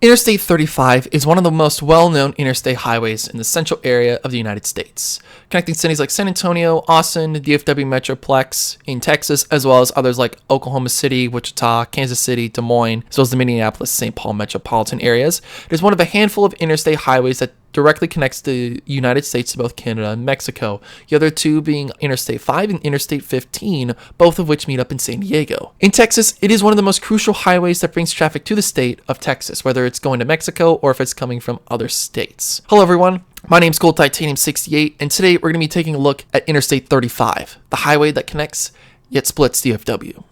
Interstate 35 is one of the most well-known interstate highways in the central area of the United States, connecting cities like San Antonio, Austin, the DFW Metroplex in Texas, as well as others like Oklahoma City, Wichita, Kansas City, Des Moines, as well as the Minneapolis-St. Paul metropolitan areas. It is one of a handful of interstate highways that directly connects the United States to both Canada and Mexico, the other two being Interstate 5 and Interstate 15, both of which meet up in San Diego. In Texas, it is one of the most crucial highways that brings traffic to the state of Texas, whether it's going to Mexico or if it's coming from other states. Hello everyone, my name's Gold Titanium 68, and today we're going to be taking a look at Interstate 35, the highway that connects yet splits DFW.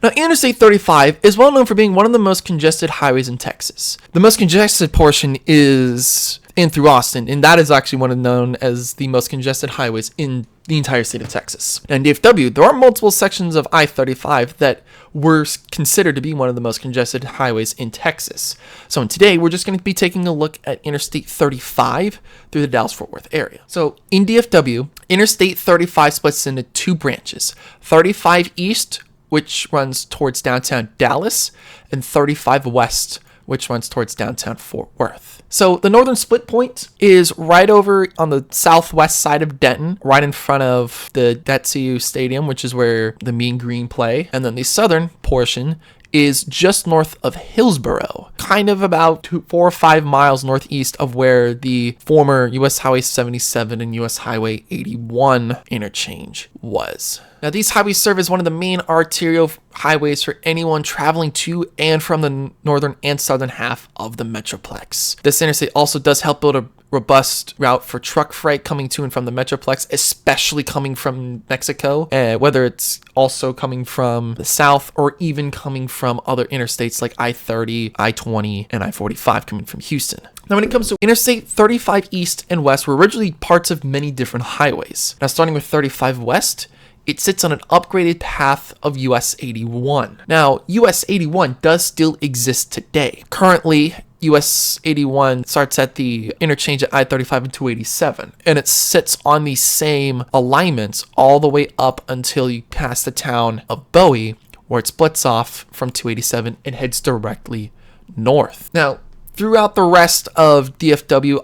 Now, Interstate 35 is well known for being one of the most congested highways in Texas. The most congested portion is in through Austin, and that is actually one of known as the most congested highways in the entire state of Texas. And in DFW, there are multiple sections of I-35 that were considered to be one of the most congested highways in Texas. So today, we're just going to be taking a look at Interstate 35 through the Dallas-Fort Worth area. So in DFW, Interstate 35 splits into two branches, 35 East, which runs towards downtown Dallas, and 35 West, which runs towards downtown Fort Worth. So the northern split point is right over on the southwest side of Denton, right in front of the DFW Stadium, which is where the Mean Green play. And then the southern portion is just north of Hillsborough, kind of about 4 or 5 miles northeast of where the former US Highway 77 and US Highway 81 interchange was. Now, these highways serve as one of the main arterial highways for anyone traveling to and from the northern and southern half of the Metroplex. This interstate also does help build a robust route for truck freight coming to and from the Metroplex, especially coming from Mexico, whether it's also coming from the south or even coming from other interstates like I-30, I-20, and I-45 coming from Houston. Now, when it comes to Interstate 35 East and West, were originally parts of many different highways. Now, starting with 35 West, it sits on an upgraded path of US 81. Now, US 81 does still exist today. Currently, US 81 starts at the interchange at I-35 and 287, and it sits on the same alignments all the way up until you pass the town of Bowie, where it splits off from 287 and heads directly north. Now, throughout the rest of DFW,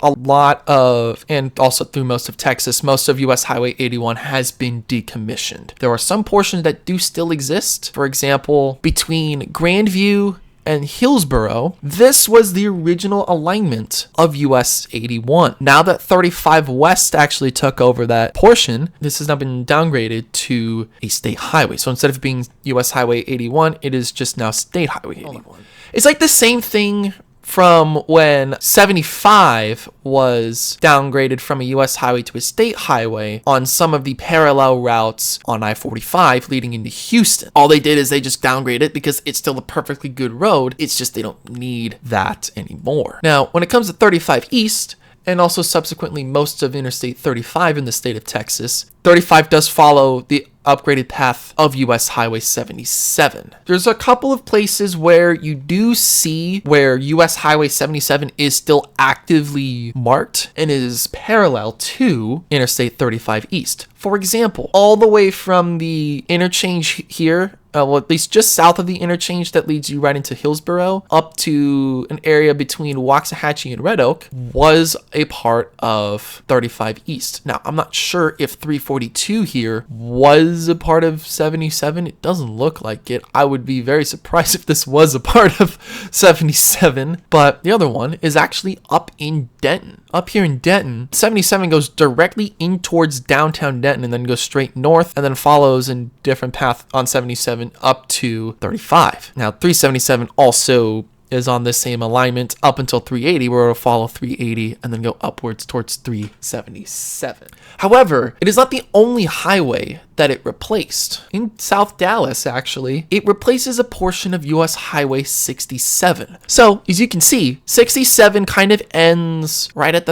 and also through most of Texas, most of US Highway 81 has been decommissioned. There are some portions that do still exist. For example, between Grandview and Hillsborough, this was the original alignment of US 81. Now that 35 West actually took over that portion, this has now been downgraded to a state highway. So instead of being US Highway 81, it is just now State Highway 81. It's like the same thing from when 75 was downgraded from a US highway to a state highway on some of the parallel routes on I-45 leading into Houston. All they did is they just downgraded it because it's still a perfectly good road. It's just they don't need that anymore. Now, when it comes to 35 East, and also subsequently most of Interstate 35 in the state of Texas, 35 does follow the upgraded path of US Highway 77. There's a couple of places where you do see where US Highway 77 is still actively marked and is parallel to Interstate 35 East. For example, all the way from the interchange here, well, at least just south of the interchange that leads you right into Hillsborough, up to an area between Waxahachie and Red Oak, was a part of 35 East. Now, I'm not sure if 342 here was a part of 77. It doesn't look like it. I would be very surprised if this was a part of 77. But the other one is actually up in Denton. Up here in Denton, 77 goes directly in towards downtown Denton and then goes straight north and then follows in different path on 77 up to 35. Now, 377 also is on this same alignment up until 380, where it'll follow 380 and then go upwards towards 377. However, it is not the only highway that it replaced. In South Dallas, actually, it replaces a portion of US Highway 67. So, as you can see, 67 kind of ends right at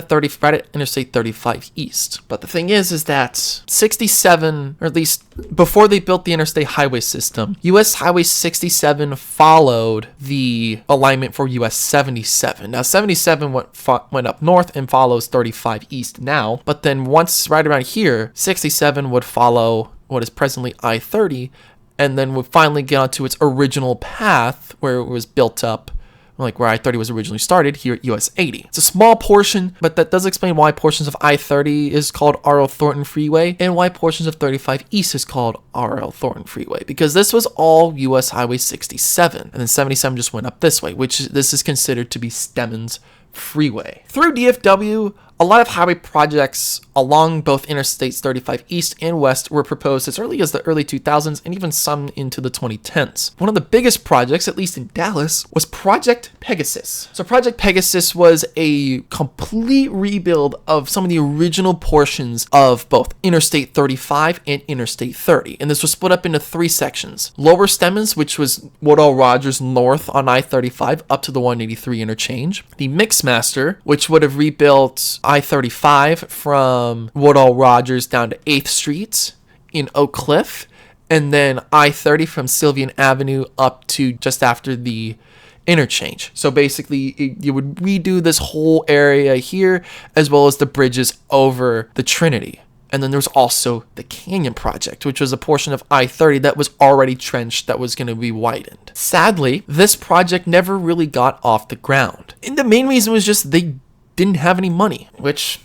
Interstate 35 East. But the thing is that 67, or at least before they built the interstate highway system, US Highway 67 followed the alignment for US 77. Now, 77 went up north and follows 35 East now, but then once right around here, 67 would follow what is presently I-30, and then would finally get onto its original path where it was built up, like where I-30 was originally started, here at US 80. It's a small portion, but that does explain why portions of I-30 is called R.L. Thornton Freeway and why portions of 35 East is called R.L. Thornton Freeway, because this was all US Highway 67, and then 77 just went up this way, which this is considered to be Stemmons Freeway. Through DFW, a lot of highway projects along both Interstates 35 East and West were proposed as early as the early 2000s and even some into the 2010s. One of the biggest projects, at least in Dallas, was Project Pegasus. So Project Pegasus was a complete rebuild of some of the original portions of both Interstate 35 and Interstate 30. And this was split up into 3 sections. Lower Stemmons, which was Woodall Rogers north on I-35 up to the 183 interchange. The Mixmaster, which would have rebuilt I-35 from Woodall Rogers down to 8th Street in Oak Cliff, and then I-30 from Sylvian Avenue up to just after the interchange. So basically, you would redo this whole area here, as well as the bridges over the Trinity. And then there's also the Canyon Project, which was a portion of I-30 that was already trenched that was going to be widened. Sadly, this project never really got off the ground. And the main reason was just they didn't have any money, which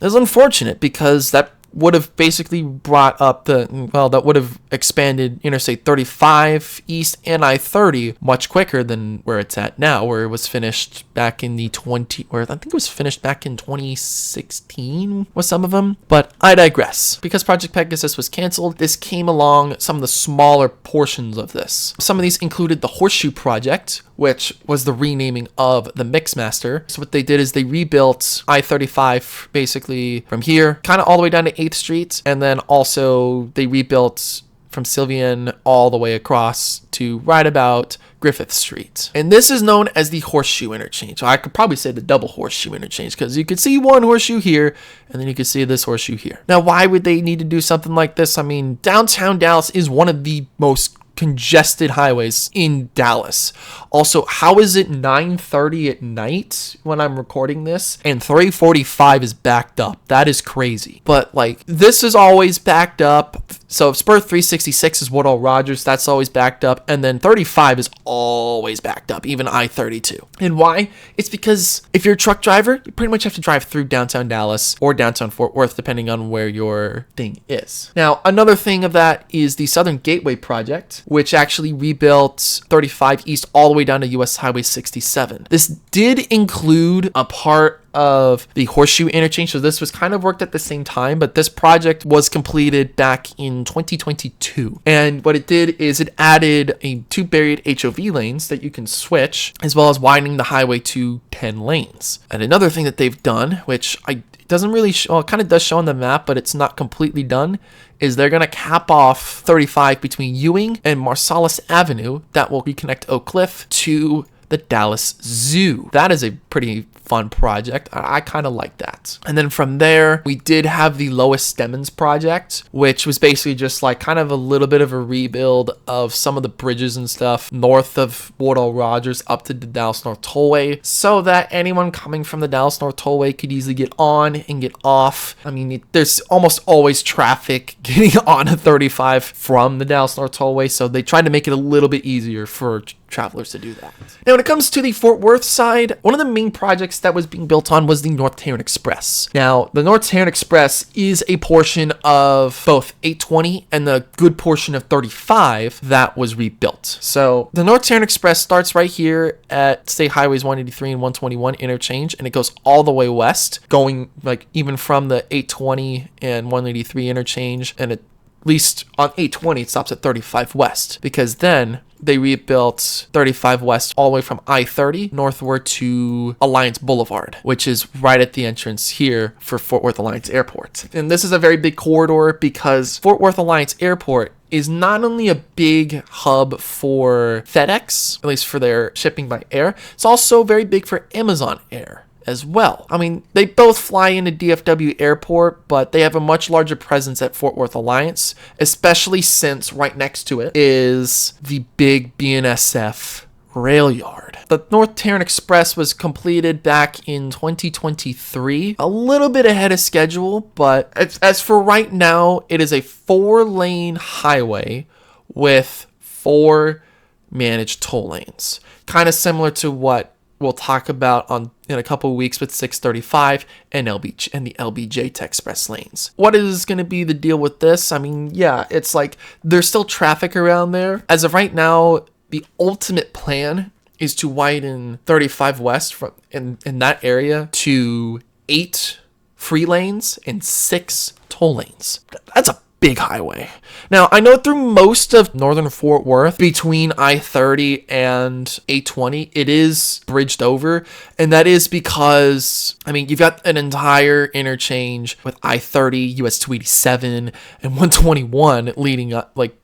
is unfortunate because that would have basically brought up that would have expanded Interstate 35 East and I-30 much quicker than where it's at now, where it was finished back in I think it was finished back in 2016 with some of them. But I digress. Because Project Pegasus was canceled, this came along some of the smaller portions of this. Some of these included the Horseshoe Project, which was the renaming of the Mixmaster. So what they did is they rebuilt I-35 basically from here, kind of all the way down to 8th Street, and then also they rebuilt from Sylvian all the way across to right about Griffith Street. And this is known as the Horseshoe Interchange. So I could probably say the double Horseshoe Interchange, because you could see one horseshoe here, and then you could see this horseshoe here. Now, why would they need to do something like this? I mean, downtown Dallas is one of the most congested highways in Dallas. Also, how is it 9:30 at night when I'm recording this and 345 is backed up? That is crazy. But like, this is always backed up. So Spur 366 is Woodall Rogers, that's always backed up, and then 35 is always backed up, even I-32. And why? It's because if you're a truck driver, you pretty much have to drive through downtown Dallas or downtown Fort Worth, depending on where your thing is. Now, another thing of that is the Southern Gateway Project, which actually rebuilt 35 East all the way down to US Highway 67. This did include a part of the Horseshoe Interchange, so this was kind of worked at the same time, but this project was completed back in 2022. And what it did is it added 2 buried HOV lanes that you can switch, as well as widening the highway to 10 lanes. And another thing that they've done, which it doesn't really show, it kind of does show on the map, but it's not completely done, is they're going to cap off 35 between Ewing and Marsalis Avenue that will reconnect Oak Cliff to the Dallas Zoo. That is a pretty fun project. I kind of like that. And then from there, we did have the Lois Stemmons project, which was basically just like kind of a little bit of a rebuild of some of the bridges and stuff north of Woodall Rogers up to the Dallas North Tollway, so that anyone coming from the Dallas North Tollway could easily get on and get off. I mean, there's almost always traffic getting on 35 from the Dallas North Tollway, so they tried to make it a little bit easier for travelers to do that. Now, when it comes to the Fort Worth side, one of the main projects that was being built on was the North Tarrant Express. Now, the North Tarrant Express is a portion of both 820 and the good portion of 35 that was rebuilt. So the North Tarrant Express starts right here at State Highways 183 and 121 interchange, and it goes all the way west, going like even from the 820 and 183 interchange, and at least on 820 it stops at 35 west, because then they rebuilt 35 West all the way from I-30 northward to Alliance Boulevard, which is right at the entrance here for Fort Worth Alliance Airport. And this is a very big corridor because Fort Worth Alliance Airport is not only a big hub for FedEx, at least for their shipping by air, it's also very big for Amazon Air as well. I mean, they both fly into DFW Airport, but they have a much larger presence at Fort Worth Alliance, especially since right next to it is the big BNSF rail yard. The North Tarrant Express was completed back in 2023, a little bit ahead of schedule, but as for right now, it is a 4-lane highway with 4 managed toll lanes. Kind of similar to what we'll talk about in a couple of weeks with 635 and the LBJ Express lanes. What is going to be the deal with this? I mean, yeah, it's like there's still traffic around there. As of right now, the ultimate plan is to widen 35 West from in that area to 8 free lanes and 6 toll lanes. That's a big highway. Now, I know through most of northern Fort Worth, between I-30 and 820, it is bridged over, and that is because, I mean, you've got an entire interchange with I-30, US 287, and 121 leading up, like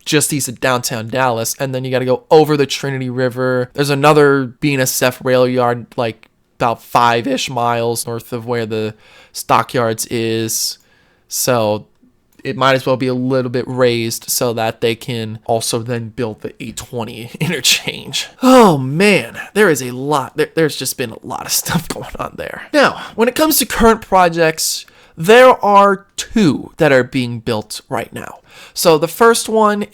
just east of downtown Dallas, and then you got to go over the Trinity River. There's another BNSF rail yard, like about 5-ish miles north of where the stockyards is, so it might as well be a little bit raised so that they can also then build the 820 interchange. Oh man, there is a lot. There's just been a lot of stuff going on there. Now, when it comes to current projects, there are 2 that are being built right now. So the first one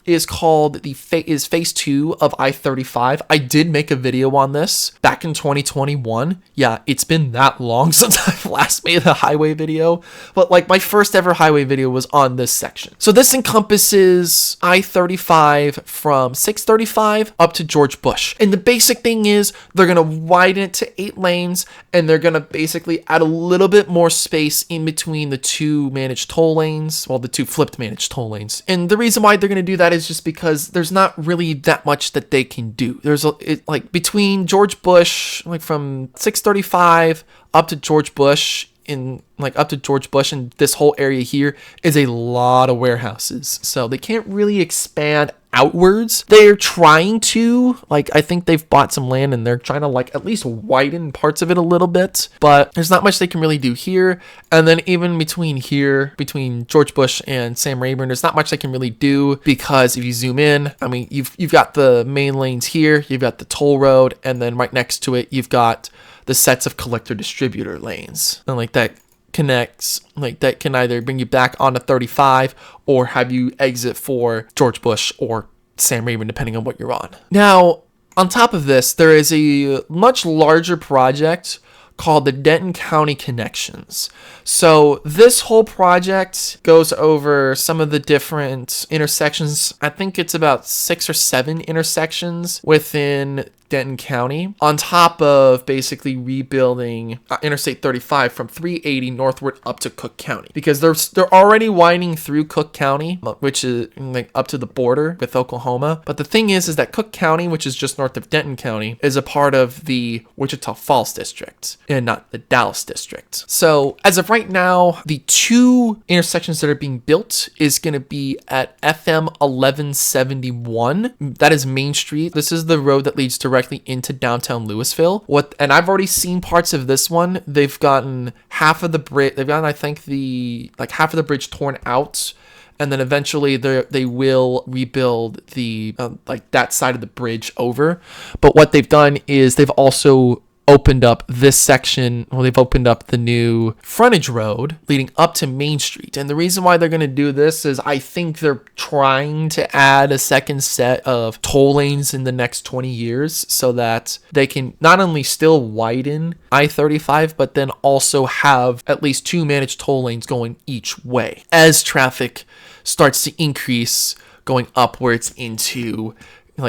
is called is phase 2 of I-35. I did make a video on this back in 2021. Yeah, it's been that long since I've last made a highway video, but like my first ever highway video was on this section. So this encompasses I-35 from 635 up to George Bush. And the basic thing is they're going to widen it to 8 lanes, and they're going to basically add a little bit more space in between the 2 managed toll lanes, well, the 2 flipped managed toll lanes. And the reason why they're going to do that is just because there's not really that much that they can do. There's like between George Bush, like from 635 up to George Bush, up to George Bush, and this whole area here is a lot of warehouses. So they can't really expand outwards. They're trying to, I think they've bought some land and they're trying to at least widen parts of it a little bit, but there's not much they can really do here. And then even between George Bush and Sam Rayburn, there's not much they can really do, because if you zoom in, I mean, you've got the main lanes here, you've got the toll road, and then right next to it, you've got the sets of collector distributor lanes. And that connects, that can either bring you back onto 35 or have you exit for George Bush or Sam Rayburn, depending on what you're on. Now, on top of this, there is a much larger project called the Denton County Connections. So this whole project goes over some of the different intersections. I think it's about 6 or 7 intersections within Denton County, on top of basically rebuilding Interstate 35 from 380 northward up to Cook County, because they're already winding through Cook County, which is up to the border with Oklahoma. But the thing is that Cook County, which is just north of Denton County, is a part of the Wichita Falls district and not the Dallas district. So as of right now, the 2 intersections that are being built is going to be at FM 1171. That is Main Street. This is the road that leads directly into downtown Louisville. And I've already seen parts of this one. They've gotten half of the bridge. They've gotten, I think, half of the bridge torn out, and then eventually they will rebuild the that side of the bridge over. But what they've done is they've also opened up this section. Well, they've opened up the new frontage road leading up to Main Street. And the reason why they're going to do this is I think they're trying to add a second set of toll lanes in the next 20 years so that they can not only still widen I-35, but then also have at least 2 managed toll lanes going each way as traffic starts to increase going upwards into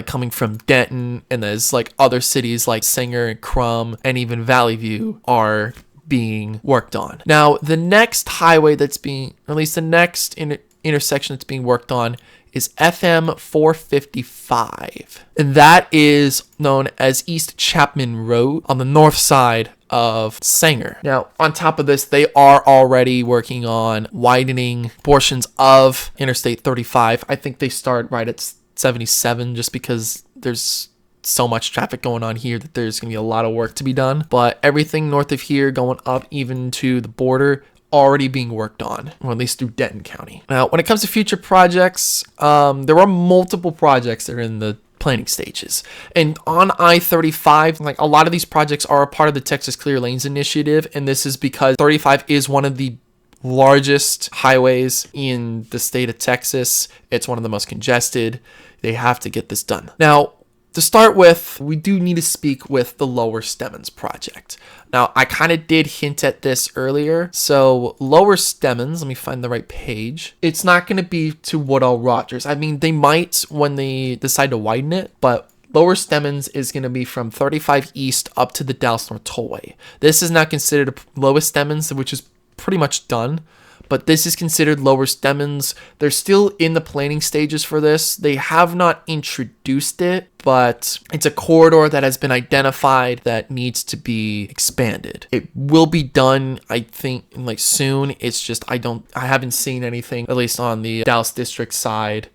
coming from Denton, and there's other cities like Sanger and Crum and even Valley View are being worked on. Now, the next highway that's being, at least the next intersection that's being worked on, is FM 455. And that is known as East Chapman Road on the north side of Sanger. Now, on top of this, they are already working on widening portions of Interstate 35. I think they start right at 77 just because there's so much traffic going on here that there's going to be a lot of work to be done. But everything north of here going up even to the border already being worked on, or at least through Denton County. Now, when it comes to future projects, there are multiple projects that are in the planning stages. And on I-35, like a lot of these projects are a part of the Texas Clear Lanes Initiative, and this is because 35 is one of the largest highways in the state of Texas. It's one of the most congested. They have to get this done. Now, to start with, we do need to speak with the Lower Stemmons project. Now, I kind of did hint at this earlier. So, Lower Stemmons, let me find the right page. It's not going to be to Woodall Rogers. I mean, they might when they decide to widen it, but Lower Stemmons is going to be from 35 East up to the Dallas North Tollway. This is not considered Lowest Stemmons, which is pretty much done. But this is considered Lower Stemmons. They're still in the planning stages for this. They have not introduced it, but it's a corridor that has been identified that needs to be expanded. It will be done, I think, like soon. It's just I haven't seen anything, at least on the Dallas District side,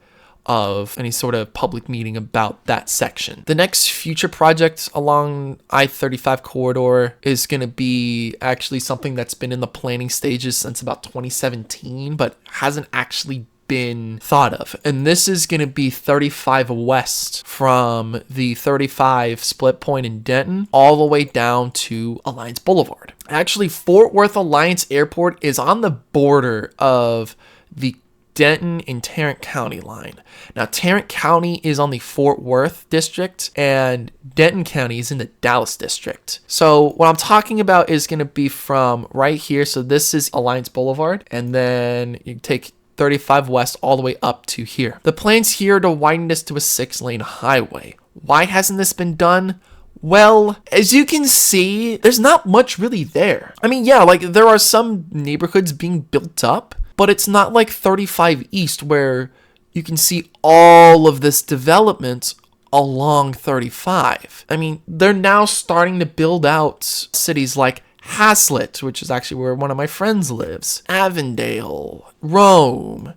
of any sort of public meeting about that section. The next future project along I-35 corridor is going to be actually something that's been in the planning stages since about 2017, but hasn't actually been thought of. And this is going to be 35 west from the 35 split point in Denton all the way down to Alliance Boulevard. Actually, Fort Worth Alliance Airport is on the border of the Denton and Tarrant County line. Now, Tarrant County is on the Fort Worth district and Denton County is in the Dallas district. So what I'm talking about is going to be from right here. So this is Alliance Boulevard, and then you take 35 west all the way up to here. The plans here are to widen this to a 6-lane highway. Why hasn't this been done? Well, as you can see, there's not much really there. I mean, yeah, like there are some neighborhoods being built up, but it's not like 35 East where you can see all of this development along 35. I mean, they're now starting to build out cities like Haslett, which is actually where one of my friends lives, Avondale, Rome,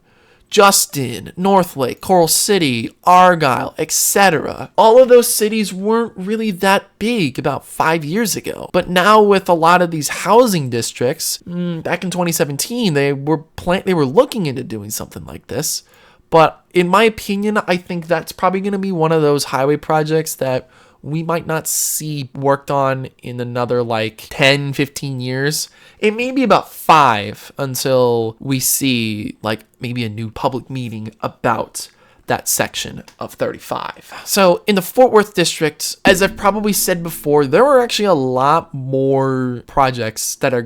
Justin, Northlake, Coral City, Argyle, etc. All of those cities weren't really that big about 5 years ago. But now with a lot of these housing districts, back in 2017, they were looking into doing something like this. But in my opinion, I think that's probably going to be one of those highway projects that we might not see worked on in another like 10, 15 years. It may be about 5 until we see like maybe a new public meeting about that section of 35. So in the Fort Worth district, as I've probably said before, there are actually a lot more projects that are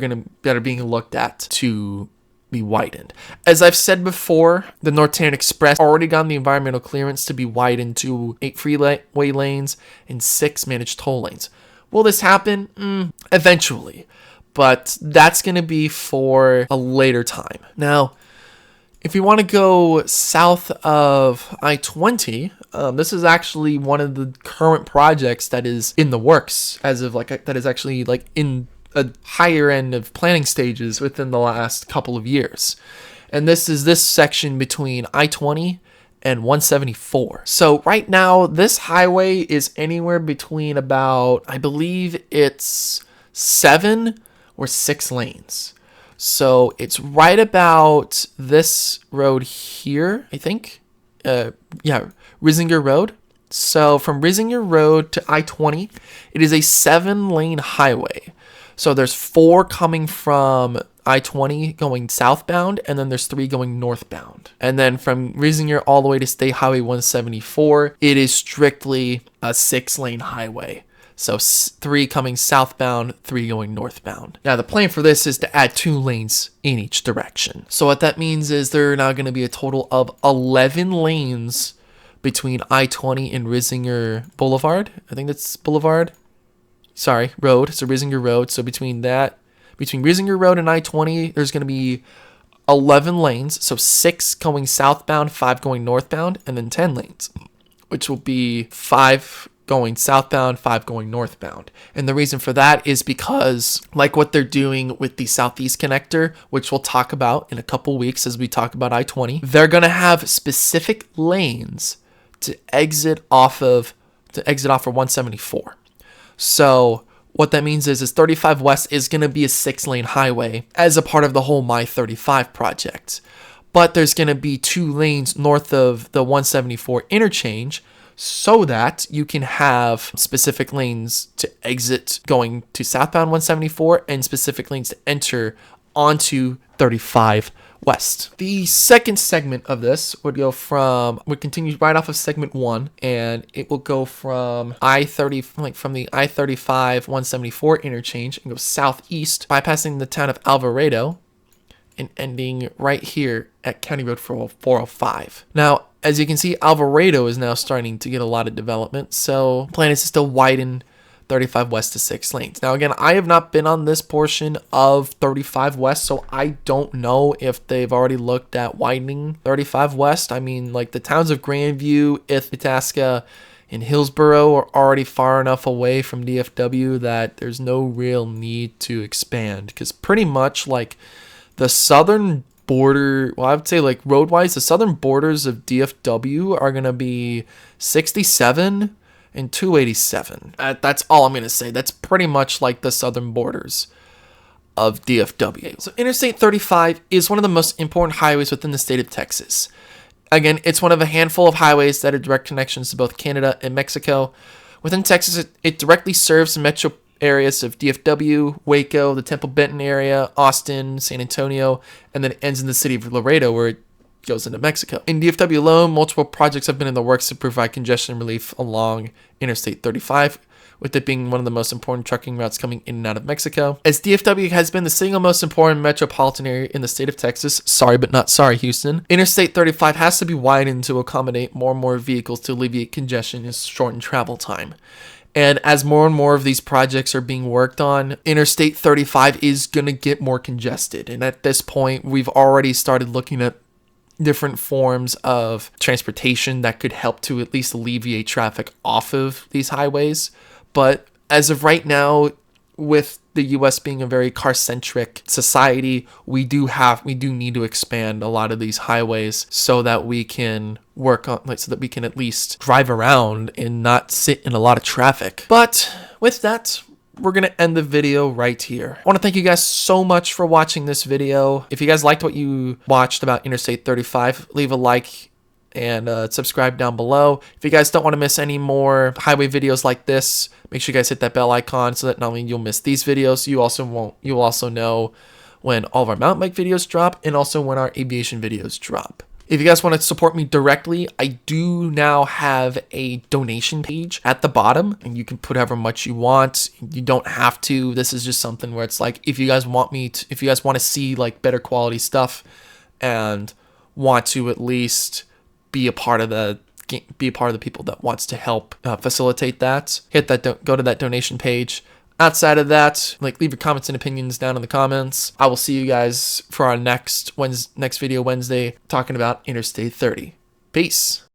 being looked at to be widened. As I've said before, the North Tarrant Express already got the environmental clearance to be widened to 8 freeway lanes and 6 managed toll lanes. Will this happen? Eventually, but that's going to be for a later time. Now, if you want to go south of I-20, this is actually one of the current projects that is in the works that is actually like in a higher end of planning stages within the last couple of years. And this is this section between I-20 and 174. So right now, this highway is anywhere between about, I believe it's 7 or 6 lanes. So it's right about this road here, I think. Risinger Road. So from Risinger Road to I-20, it is a 7-lane highway. So there's 4 coming from I-20 going southbound, and then there's 3 going northbound. And then from Risinger all the way to State Highway 174, it is strictly a 6-lane highway. So 3 coming southbound, 3 going northbound. Now the plan for this is to add 2 lanes in each direction. So what that means is there are now going to be a total of 11 lanes between I-20 and Risinger Boulevard. I think that's Boulevard. Road. So Risinger Road. So between Risinger Road and I-20, there's going to be 11 lanes, so 6 going southbound, 5 going northbound, and then 10 lanes, which will be 5 going southbound, 5 going northbound. And the reason for that is because, like what they're doing with the Southeast Connector, which we'll talk about in a couple weeks as we talk about I-20, they're going to have specific lanes to exit off of 174. So what that means is 35 West is going to be a 6-lane highway as a part of the whole My 35 project. But there's going to be 2 lanes north of the 174 interchange, so that you can have specific lanes to exit going to southbound 174 and specific lanes to enter onto 35 West. The second segment of this would continue right off of segment 1, and it will go from I-30, from the I-35 174 interchange, and go southeast, bypassing the town of Alvarado and ending right here at County Road 405. Now, as you can see, Alvarado is now starting to get a lot of development, so the plan is to still widen 35 West to 6 lanes. Now, again, I have not been on this portion of 35 West, so I don't know if they've already looked at widening 35 West. I mean, like, the towns of Grandview, Itasca, and Hillsborough are already far enough away from DFW that there's no real need to expand, because pretty much, like, the southern border, well, I would say, like, road-wise, the southern borders of DFW are going to be 67 and 287. That's all I'm going to say. That's pretty much like the southern borders of DFW. So Interstate 35 is one of the most important highways within the state of Texas. Again, it's one of a handful of highways that are direct connections to both Canada and Mexico. Within Texas, it directly serves the metro areas of DFW, Waco, the Temple Benton area, Austin, San Antonio, and then it ends in the city of Laredo, where it goes into Mexico. In DFW alone, multiple projects have been in the works to provide congestion relief along Interstate 35, with it being one of the most important trucking routes coming in and out of Mexico. As DFW has been the single most important metropolitan area in the state of Texas, sorry but not sorry, Houston, Interstate 35 has to be widened to accommodate more and more vehicles to alleviate congestion and shorten travel time. And as more and more of these projects are being worked on, Interstate 35 is going to get more congested. And at this point, we've already started looking at different forms of transportation that could help to at least alleviate traffic off of these highways. But as of right now, with the US being a very car-centric society, we do need to expand a lot of these highways so that we can work on, so that we can at least drive around and not sit in a lot of traffic. But with that, we're going to end the video right here. I want to thank you guys so much for watching this video. If you guys liked what you watched about Interstate 35, leave a like and subscribe down below. If you guys don't want to miss any more highway videos like this, make sure you guys hit that bell icon so that not only you'll miss these videos, you will also know when all of our mountain bike videos drop and also when our aviation videos drop. If you guys want to support me directly, I do now have a donation page at the bottom, and you can put however much you want. You don't have to. This is just something where it's like, if you guys want to see like better quality stuff and want to at least be a part of the people that wants to help facilitate that, go to that donation page. Outside of that, like, leave your comments and opinions down in the comments. I will see you guys for our next video Wednesday, talking about Interstate 30. Peace.